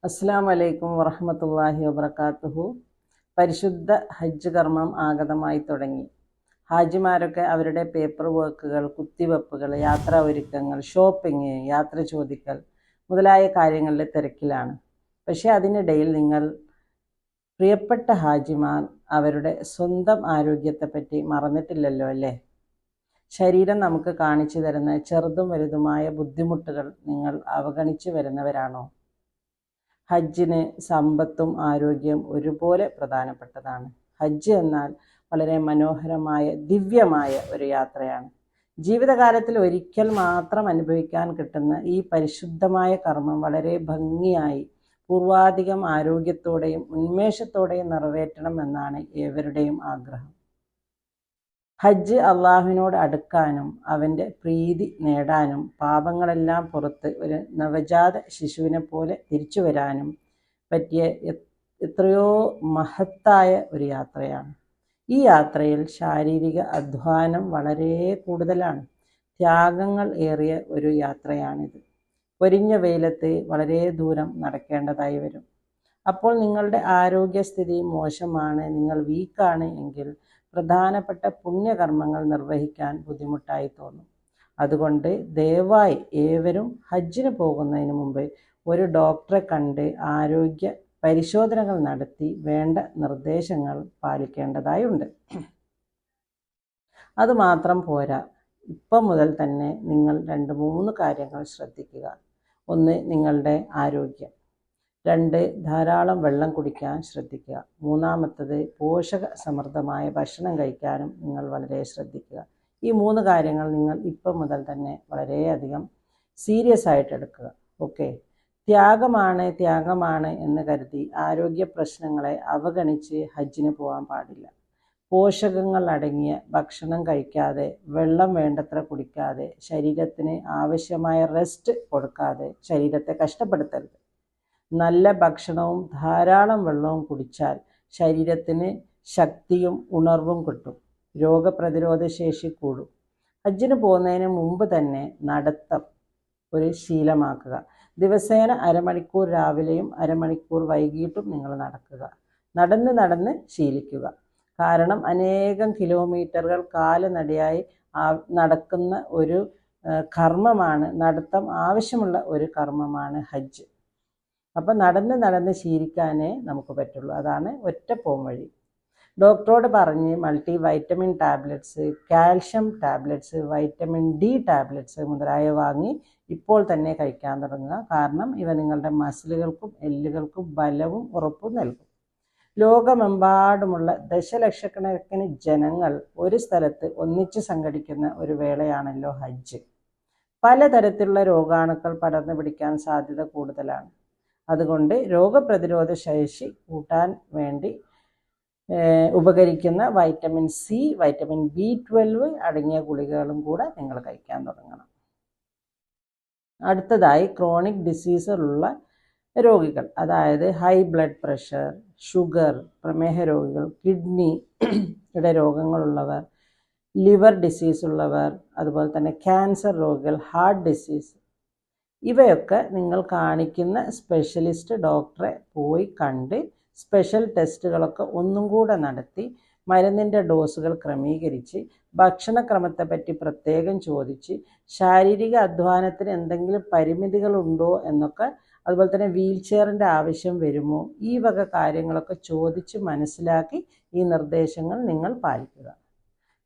അസ്സലാമു അലൈക്കും വറഹ്മത്തുള്ളാഹി വബറകാതുഹു. പരിശുദ്ധ ഹജ്ജ് കർമ്മം ആഗതമായി തുടങ്ങി. ഹാജിമാരൊക്കെ അവരുടെ പേപ്പർ വർക്കുകൾ, കുത്തിവെപ്പുകൾ, യാത്രാ ഒരുക്കങ്ങൾ, ഷോപ്പിംഗ്, യാത്ര ചോദിക്കൽ മുതലായ കാര്യങ്ങളിൽ തിരക്കിലാണ്. പക്ഷേ അതിനിടയിൽ നിങ്ങൾ പ്രിയപ്പെട്ട ഹാജിമാർ അവരുടെ സ്വന്തം ആരോഗ്യത്തെപ്പറ്റി മറന്നിട്ടില്ലല്ലോ അല്ലേ? ശരീരം നമുക്ക് കാണിച്ചു തരുന്ന ചെറുതും വലുതുമായ ബുദ്ധിമുട്ടുകൾ നിങ്ങൾ അവഗണിച്ചു വരുന്നവരാണോ? ഹജ്ജിന് സമ്പത്തും ആരോഗ്യവും ഒരുപോലെ പ്രധാനപ്പെട്ടതാണ്. ഹജ്ജ് എന്നാൽ വളരെ മനോഹരമായ ദിവ്യമായ ഒരു യാത്രയാണ്. ജീവിതകാലത്തിൽ ഒരിക്കൽ മാത്രം അനുഭവിക്കാൻ കിട്ടുന്ന ഈ പരിശുദ്ധമായ കർമ്മം വളരെ ഭംഗിയായി പൂർവാധികം ആരോഗ്യത്തോടെയും ഉന്മേഷത്തോടെയും നിറവേറ്റണം എന്നാണ് ഏവരുടെയും ആഗ്രഹം. ഹജ്ജ് അള്ളാഹുവിനോട് അടുക്കാനും അവൻ്റെ പ്രീതി നേടാനും പാപങ്ങളെല്ലാം പുറത്ത് ഒരു നവജാത ശിശുവിനെ പോലെ തിരിച്ചു വരാനും പറ്റിയ എത്രയോ മഹത്തായ ഒരു യാത്രയാണ്. ഈ യാത്രയിൽ ശാരീരിക അധ്വാനം വളരെ കൂടുതലാണ്. ത്യാഗങ്ങൾ ഏറിയ ഒരു യാത്രയാണിത്. പൊരിഞ്ഞ വെയിലത്ത് വളരെ ദൂരം നടക്കേണ്ടതായി വരും. അപ്പോൾ നിങ്ങളുടെ ആരോഗ്യസ്ഥിതി മോശമാണ്, നിങ്ങൾ വീക്കാണ് എങ്കിൽ പ്രധാനപ്പെട്ട പുണ്യകർമ്മങ്ങൾ നിർവഹിക്കാൻ ബുദ്ധിമുട്ടായി തോന്നും. അതുകൊണ്ട് ദയവായി ഏവരും ഹജ്ജിന് പോകുന്നതിന് മുമ്പ് ഒരു ഡോക്ടറെ കണ്ട് ആരോഗ്യ പരിശോധനകൾ നടത്തി വേണ്ട നിർദ്ദേശങ്ങൾ പാലിക്കേണ്ടതായുണ്ട്. അതുമാത്രം പോരാ, ഇപ്പം മുതൽ തന്നെ നിങ്ങൾ 2-3 കാര്യങ്ങൾ ശ്രദ്ധിക്കുക. 1. നിങ്ങളുടെ ആരോഗ്യം. 2. ധാരാളം വെള്ളം കുടിക്കാൻ ശ്രദ്ധിക്കുക. 3. പോഷക സമൃദ്ധമായ ഭക്ഷണം കഴിക്കാനും നിങ്ങൾ വളരെ ശ്രദ്ധിക്കുക. ഈ 3 കാര്യങ്ങൾ നിങ്ങൾ ഇപ്പം മുതൽ തന്നെ വളരെയധികം സീരിയസ് ആയിട്ട് എടുക്കുക. ഓക്കെ. ത്യാഗമാണ് എന്ന് കരുതി ആരോഗ്യ പ്രശ്നങ്ങളെ അവഗണിച്ച് ഹജ്ജിന് പോകാൻ പാടില്ല. പോഷകങ്ങൾ അടങ്ങിയ ഭക്ഷണം കഴിക്കാതെ, വെള്ളം വേണ്ടത്ര കുടിക്കാതെ, ശരീരത്തിന് ആവശ്യമായ റെസ്റ്റ് കൊടുക്കാതെ ശരീരത്തെ കഷ്ടപ്പെടുത്തരുത്. നല്ല ഭക്ഷണവും ധാരാളം വെള്ളവും കുടിച്ചാൽ ശരീരത്തിന് ശക്തിയും ഉണർവും കിട്ടും. രോഗപ്രതിരോധ ശേഷി കൂടും. ഹജ്ജിന് പോകുന്നതിന് മുമ്പ് തന്നെ നടത്തം ഒരു ശീലമാക്കുക. ദിവസേന അരമണിക്കൂർ രാവിലെയും അരമണിക്കൂർ വൈകിട്ടും നിങ്ങൾ നടക്കുക. നടന്ന് ശീലിക്കുക. കാരണം അനേകം കിലോമീറ്ററുകൾ കാൽനടയായി നടക്കുന്ന ഒരു കർമ്മമാണ്, നടത്തം ആവശ്യമുള്ള ഒരു കർമ്മമാണ് ഹജ്ജ്. അപ്പം നടന്ന് ശീലിക്കാനേ നമുക്ക് പറ്റുള്ളൂ. അതാണ് ഒറ്റ പോംവഴി. ഡോക്ടറോട് പറഞ്ഞ് multi vitamin tablets, calcium tablets, vitamin D tablets മുതലായവ വാങ്ങി ഇപ്പോൾ തന്നെ കഴിക്കാൻ തുടങ്ങുക. കാരണം ഇവ നിങ്ങളുടെ മസിലുകൾക്കും എല്ലുകൾക്കും ബലവും ഉറപ്പും നൽകും. ലോകമെമ്പാടുമുള്ള ദശലക്ഷക്കണക്കിന് ജനങ്ങൾ ഒരു സ്ഥലത്ത് ഒന്നിച്ച് സംഘടിക്കുന്ന ഒരു വേളയാണല്ലോ ഹജ്ജ്. പലതരത്തിലുള്ള രോഗാണുക്കൾ പടർന്നു പിടിക്കാൻ സാധ്യത കൂടുതലാണ്. അതുകൊണ്ട് രോഗപ്രതിരോധ ശേഷി കൂട്ടാൻ വേണ്ടി ഉപകരിക്കുന്ന വൈറ്റമിൻ സി, വൈറ്റമിൻ B12 അടങ്ങിയ ഗുളികകളും കൂടെ നിങ്ങൾ കഴിക്കാൻ തുടങ്ങണം. അടുത്തതായി ക്രോണിക് ഡിസീസുള്ള രോഗികൾ, അതായത് ഹൈ ബ്ലഡ് പ്രഷർ, ഷുഗർ, പ്രമേഹ രോഗികൾ, കിഡ്നിയുടെ രോഗങ്ങളുള്ളവർ, ലിവർ ഡിസീസ് ഉള്ളവർ, അതുപോലെ തന്നെ ക്യാൻസർ രോഗികൾ, ഹാർട്ട് ഡിസീസ്, ഇവയൊക്കെ നിങ്ങൾ കാണിക്കുന്ന സ്പെഷ്യലിസ്റ്റ് ഡോക്ടറെ പോയി കണ്ട് സ്പെഷ്യൽ ടെസ്റ്റുകളൊക്കെ ഒന്നും കൂടെ നടത്തി മരുന്നിൻ്റെ ഡോസുകൾ ക്രമീകരിച്ച് ഭക്ഷണക്രമത്തെപ്പറ്റി പ്രത്യേകം ചോദിച്ച് ശാരീരിക അധ്വാനത്തിന് എന്തെങ്കിലും പരിമിതികളുണ്ടോ എന്നൊക്കെ, അതുപോലെ തന്നെ വീൽ ചെയറിൻ്റെ ആവശ്യം വരുമോ, ഈ വക കാര്യങ്ങളൊക്കെ ചോദിച്ച് മനസ്സിലാക്കി ഈ നിർദ്ദേശങ്ങൾ നിങ്ങൾ പാലിക്കുക.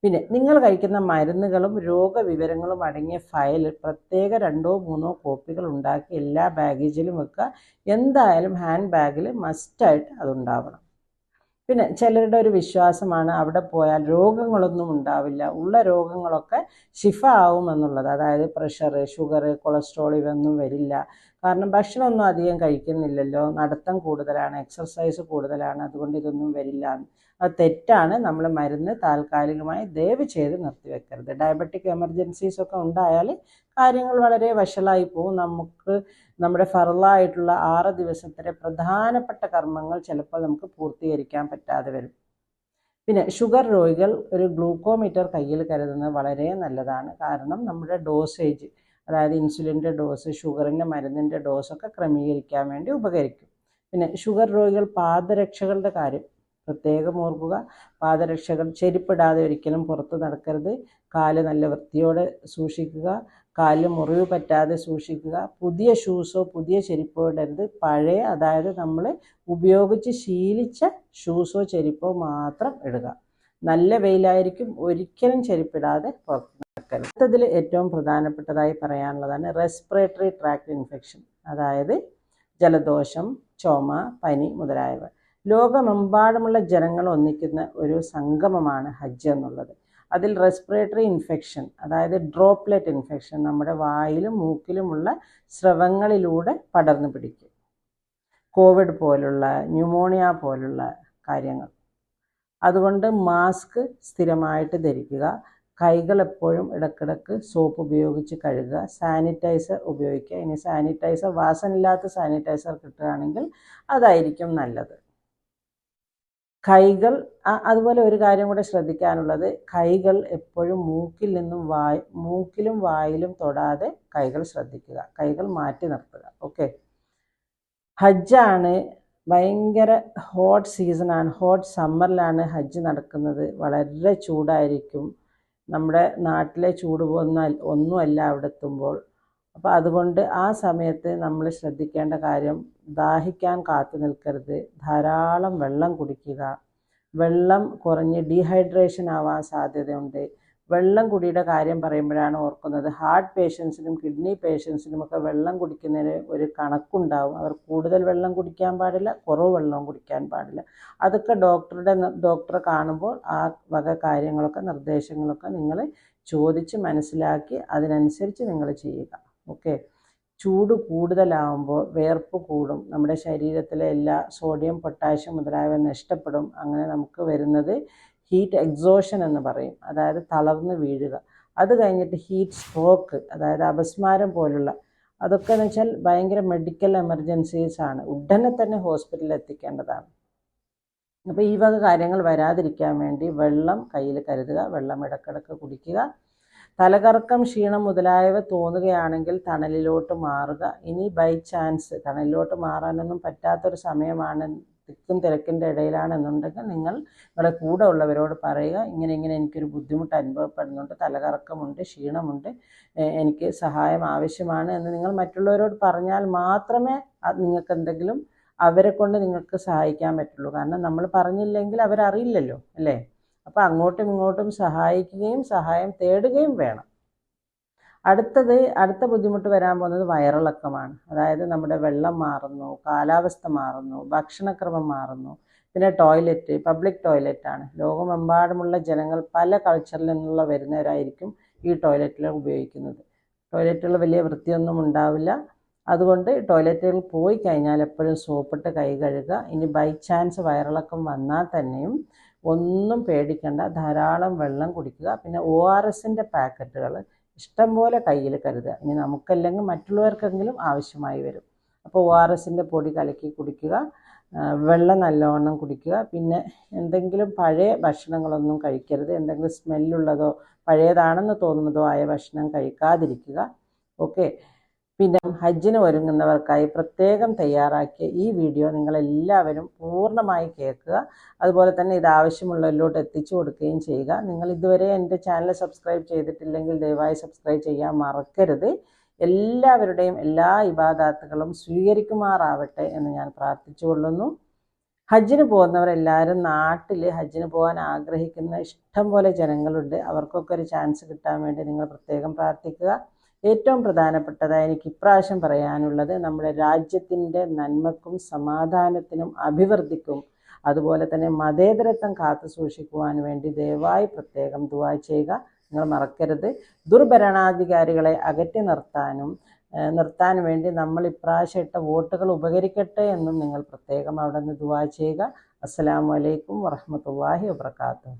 പിന്നെ നിങ്ങൾ കഴിക്കുന്ന മരുന്നുകളും രോഗവിവരങ്ങളും അടങ്ങിയ ഫയൽ പ്രത്യേക 2-3 കോപ്പികൾ ഉണ്ടാക്കി എല്ലാ ബാഗേജിലും വെക്കുക. എന്തായാലും ഹാൻഡ് ബാഗിൽ മസ്റ്റായിട്ട് അതുണ്ടാവണം. പിന്നെ ചിലരുടെ ഒരു വിശ്വാസമാണ് അവിടെ പോയാൽ രോഗങ്ങളൊന്നും ഉണ്ടാവില്ല, ഉള്ള രോഗങ്ങളൊക്കെ ശിഫ ആവുമെന്നുള്ളത്. അതായത് പ്രഷർ, ഷുഗർ, കൊളസ്ട്രോൾ ഇവയൊന്നും വരില്ല. കാരണം ഭക്ഷണമൊന്നും അധികം കഴിക്കുന്നില്ലല്ലോ, നടത്തം കൂടുതലാണ്, എക്സർസൈസ് കൂടുതലാണ്, അതുകൊണ്ട് ഇതൊന്നും വരില്ല. അത് തെറ്റാണ്. നമ്മൾ മരുന്ന് താൽക്കാലികമായി ദയവ് ചെയ്ത് നിർത്തിവെക്കരുത്. ഡയബറ്റിക് എമർജൻസീസ് ഒക്കെ ഉണ്ടായാൽ കാര്യങ്ങൾ വളരെ വഷളായി പോകും. നമുക്ക് നമ്മുടെ ഫർളായിട്ടുള്ള 6 ദിവസത്തിലെ പ്രധാനപ്പെട്ട കർമ്മങ്ങൾ ചിലപ്പോൾ നമുക്ക് പൂർത്തീകരിക്കാൻ പറ്റാതെ വരും. പിന്നെ ഷുഗർ രോഗികൾ ഒരു ഗ്ലൂക്കോമീറ്റർ കയ്യിൽ കരുതുന്നത് വളരെ നല്ലതാണ്. കാരണം നമ്മുടെ ഡോസേജ്, അതായത് ഇൻസുലിൻ്റെ ഡോസ്, ഷുഗറിൻ്റെ മരുന്നിൻ്റെ ഡോസൊക്കെ ക്രമീകരിക്കാൻ വേണ്ടി ഉപകരിക്കും. പിന്നെ ഷുഗർ രോഗികൾ പാദരക്ഷകളുടെ കാര്യം പ്രത്യേകം ഓർക്കുക. പാദരക്ഷകൾ ചെരുപ്പിടാതെ ഒരിക്കലും പുറത്ത് നടക്കരുത്. കാല് നല്ല വൃത്തിയോടെ സൂക്ഷിക്കുക. കാലിൽ മുറിവ് പറ്റാതെ സൂക്ഷിക്കുക. പുതിയ ഷൂസോ പുതിയ ചെരുപ്പോ ഇടരുത്. പഴയ, അതായത് നമ്മൾ ഉപയോഗിച്ച് ശീലിച്ച ഷൂസോ ചെരുപ്പോ മാത്രം ഇടുക. നല്ല വെയിലായിരിക്കും, ഒരിക്കലും ചെരുപ്പിടാതെ പുറത്ത് നടക്കരുത്. അടുത്തതിൽ ഏറ്റവും പ്രധാനപ്പെട്ടതായി പറയാനുള്ളതാണ് റെസ്പിറേറ്ററി ട്രാക്ട് ഇൻഫെക്ഷൻ, അതായത് ജലദോഷം, ചുമ, പനി മുതലായവ. ലോകമെമ്പാടുമുള്ള ജനങ്ങൾ ഒന്നിക്കുന്ന ഒരു സംഗമമാണ് ഹജ്ജ് എന്നുള്ളത്. അതിൽ റെസ്പിറേറ്ററി ഇൻഫെക്ഷൻ, അതായത് ഡ്രോപ്ലെറ്റ് ഇൻഫെക്ഷൻ, നമ്മുടെ വായിലും മൂക്കിലുമുള്ള സ്രവങ്ങളിലൂടെ പടർന്നു പിടിക്കും. കോവിഡ് പോലുള്ള, ന്യൂമോണിയ പോലുള്ള കാര്യങ്ങൾ. അതുകൊണ്ട് മാസ്ക് സ്ഥിരമായിട്ട് ധരിക്കുക. കൈകൾ എപ്പോഴും ഇടയ്ക്കിടയ്ക്ക് സോപ്പ് ഉപയോഗിച്ച് കഴുകുക. സാനിറ്റൈസർ ഉപയോഗിക്കുക. ഇനി സാനിറ്റൈസർ വാസനയില്ലാത്ത സാനിറ്റൈസർ കിട്ടുകയാണെങ്കിൽ അതായിരിക്കും നല്ലത്. കൈകൾ, അതുപോലെ ഒരു കാര്യം കൂടെ ശ്രദ്ധിക്കാനുള്ളത്, കൈകൾ എപ്പോഴും മൂക്കിലും വായിലും തൊടാതെ കൈകൾ ശ്രദ്ധിക്കുക. കൈകൾ മാറ്റി നിർത്തുക. ഓക്കെ. ഹജ്ജാണ്, ഭയങ്കര ഹോട്ട് സീസണാണ്. ഹോട്ട് സമ്മറിലാണ് ഹജ്ജ് നടക്കുന്നത്. വളരെ ചൂടായിരിക്കും. നമ്മുടെ നാട്ടിലെ ചൂട് ഒന്നുമല്ല അവിടെ എത്തുമ്പോൾ. അപ്പോൾ അതുകൊണ്ട് ആ സമയത്ത് നമ്മൾ ശ്രദ്ധിക്കേണ്ട കാര്യം, ദാഹിക്കാൻ കാത്തു നിൽക്കരുത്. ധാരാളം വെള്ളം കുടിക്കുക. വെള്ളം കുറഞ്ഞ് ഡീഹൈഡ്രേഷൻ ആവാൻ സാധ്യതയുണ്ട്. വെള്ളം കുടിയുടെ കാര്യം പറയുമ്പോഴാണ് ഓർക്കുന്നത്, ഹാർട്ട് പേഷ്യൻസിനും കിഡ്നി പേഷ്യൻസിനുമൊക്കെ വെള്ളം കുടിക്കുന്നതിന് ഒരു കണക്കുണ്ടാവും. അവർ കൂടുതൽ വെള്ളം കുടിക്കാൻ പാടില്ല, കുറവ് വെള്ളവും കുടിക്കാൻ പാടില്ല. അതൊക്കെ ഡോക്ടറെ കാണുമ്പോൾ ആ വക കാര്യങ്ങളൊക്കെ, നിർദ്ദേശങ്ങളൊക്കെ നിങ്ങൾ ചോദിച്ച് മനസ്സിലാക്കി അതിനനുസരിച്ച് നിങ്ങൾ ചെയ്യുക. ഓക്കെ. ചൂട് കൂടുതലാവുമ്പോൾ വിയർപ്പ് കൂടും. നമ്മുടെ ശരീരത്തിലെ എല്ലാ സോഡിയം, പൊട്ടാഷ്യം മുതലായവ നഷ്ടപ്പെടും. അങ്ങനെ നമുക്ക് വരുന്നത് ഹീറ്റ് എക്സോഷൻ എന്ന് പറയും, അതായത് തളർന്ന് വീഴുക. അത് കഴിഞ്ഞിട്ട് ഹീറ്റ് സ്ട്രോക്ക്, അതായത് അപസ്മാരം പോലുള്ള, അതൊക്കെ എന്ന് വെച്ചാൽ ഭയങ്കര മെഡിക്കൽ എമർജൻസീസ് ആണ്. ഉടനെ തന്നെ ഹോസ്പിറ്റലിൽ എത്തിക്കേണ്ടതാണ്. അപ്പോൾ ഈ വക കാര്യങ്ങൾ വരാതിരിക്കാൻ വേണ്ടി വെള്ളം കയ്യിൽ കരുതുക. വെള്ളം ഇടയ്ക്കിടയ്ക്ക് കുടിക്കുക. തലകറക്കം, ക്ഷീണം മുതലായവ തോന്നുകയാണെങ്കിൽ തണലിലോട്ട് മാറുക. ഇനി ബൈ ചാൻസ് തണലിലോട്ട് മാറാനൊന്നും പറ്റാത്തൊരു സമയമാണ്, തിക്കും തിരക്കിൻ്റെ ഇടയിലാണെന്നുണ്ടെങ്കിൽ നിങ്ങളുടെ കൂടെ ഉള്ളവരോട് പറയുക, ഇങ്ങനെ എനിക്കൊരു ബുദ്ധിമുട്ട് അനുഭവപ്പെടുന്നുണ്ട്, തലകറക്കമുണ്ട്, ക്ഷീണമുണ്ട്, എനിക്ക് സഹായം ആവശ്യമാണ് എന്ന് നിങ്ങൾ മറ്റുള്ളവരോട് പറഞ്ഞാൽ മാത്രമേ നിങ്ങൾക്ക് എന്തെങ്കിലും അവരെ കൊണ്ട് നിങ്ങൾക്ക് സഹായിക്കാൻ പറ്റുള്ളൂ. കാരണം നമ്മൾ പറഞ്ഞില്ലെങ്കിൽ അവരറിയില്ലല്ലോ, അല്ലേ? അപ്പോൾ അങ്ങോട്ടും ഇങ്ങോട്ടും സഹായിക്കുകയും സഹായം തേടുകയും വേണം. അടുത്ത ബുദ്ധിമുട്ട് വരാൻ പോകുന്നത് വയറിളക്കമാണ്. അതായത് നമ്മുടെ വെള്ളം മാറുന്നു, കാലാവസ്ഥ മാറുന്നു, ഭക്ഷണക്രമം മാറുന്നു. പിന്നെ ടോയ്ലറ്റ്, പബ്ലിക് ടോയ്ലറ്റാണ്. ലോകമെമ്പാടുമുള്ള ജനങ്ങൾ പല കൾച്ചറിൽ നിന്നുള്ള വരുന്നവരായിരിക്കും ഈ ടോയ്ലറ്റുകൾ ഉപയോഗിക്കുന്നത്. ടോയ്ലറ്റുകൾ വലിയ വൃത്തിയൊന്നും ഉണ്ടാവില്ല. അതുകൊണ്ട് ടോയ്ലറ്റുകൾ പോയി കഴിഞ്ഞാൽ എപ്പോഴും സോപ്പിട്ട് കൈ കഴുകുക. ഇനി ബൈ ചാൻസ് വയറിളക്കം വന്നാൽ തന്നെയും ഒന്നും പേടിക്കേണ്ട, ധാരാളം വെള്ളം കുടിക്കുക. പിന്നെ ORSൻ്റെ പാക്കറ്റുകൾ ഇഷ്ടംപോലെ കയ്യിൽ കരുതുക. ഇനി നമുക്കല്ലെങ്കിൽ മറ്റുള്ളവർക്കെങ്കിലും ആവശ്യമായി വരും. അപ്പോൾ ORSൻ്റെ പൊടി കലക്കി കുടിക്കുക. വെള്ളം നല്ലവണ്ണം കുടിക്കുക. പിന്നെ എന്തെങ്കിലും പഴയ ഭക്ഷണങ്ങളൊന്നും കഴിക്കരുത്. എന്തെങ്കിലും സ്മെല്ലുള്ളതോ പഴയതാണെന്ന് തോന്നുന്നതോ ആയ ഭക്ഷണം കഴിക്കാതിരിക്കുക. ഓക്കെ. പിന്നെ ഹജ്ജിന് ഒരുങ്ങുന്നവർക്കായി പ്രത്യേകം തയ്യാറാക്കിയ ഈ വീഡിയോ നിങ്ങളെല്ലാവരും പൂർണ്ണമായി കേൾക്കുക. അതുപോലെ തന്നെ ഇത് ആവശ്യമുള്ളവരിലോട്ട് എത്തിച്ചു കൊടുക്കുകയും ചെയ്യുക. നിങ്ങൾ ഇതുവരെ എൻ്റെ ചാനൽ സബ്സ്ക്രൈബ് ചെയ്തിട്ടില്ലെങ്കിൽ ദയവായി സബ്സ്ക്രൈബ് ചെയ്യാൻ മറക്കരുത്. എല്ലാവരുടെയും എല്ലാ ഇബാദാത്തുകളും സ്വീകരിക്കുമാറാവട്ടെ എന്ന് ഞാൻ പ്രാർത്ഥിച്ചുകൊള്ളുന്നു. ഹജ്ജിന് പോകുന്നവരെല്ലാവരും നാട്ടിൽ ഹജ്ജിന് പോകാൻ ആഗ്രഹിക്കുന്ന ഇഷ്ടം പോലെ ജനങ്ങളുണ്ട്. അവർക്കൊക്കെ ഒരു ചാൻസ് കിട്ടാൻ വേണ്ടി നിങ്ങൾ പ്രത്യേകം പ്രാർത്ഥിക്കുക. ഏറ്റവും പ്രധാനപ്പെട്ടതായി എനിക്ക് ഇപ്രാവശ്യം പറയാനുള്ളത്, നമ്മുടെ രാജ്യത്തിൻ്റെ നന്മക്കും സമാധാനത്തിനും അഭിവൃദ്ധിക്കും അതുപോലെ തന്നെ മതേതരത്വം കാത്തു സൂക്ഷിക്കുവാൻ വേണ്ടി ദയവായി പ്രത്യേകം ദുആ ചെയ്യുക. നിങ്ങൾ മറക്കരുത്. ദുർഭരണാധികാരികളെ അകറ്റി നിർത്താൻ വേണ്ടി നമ്മൾ ഇപ്രാവശ്യം ഇട്ട വോട്ടുകൾ ഉപകരിക്കട്ടെ എന്നും നിങ്ങൾ പ്രത്യേകം അവിടെ നിന്ന് ദുആ ചെയ്യുക. അസ്സലാമു അലൈക്കും വറഹ്മത്തുള്ളാഹി വബറകാതുഹു.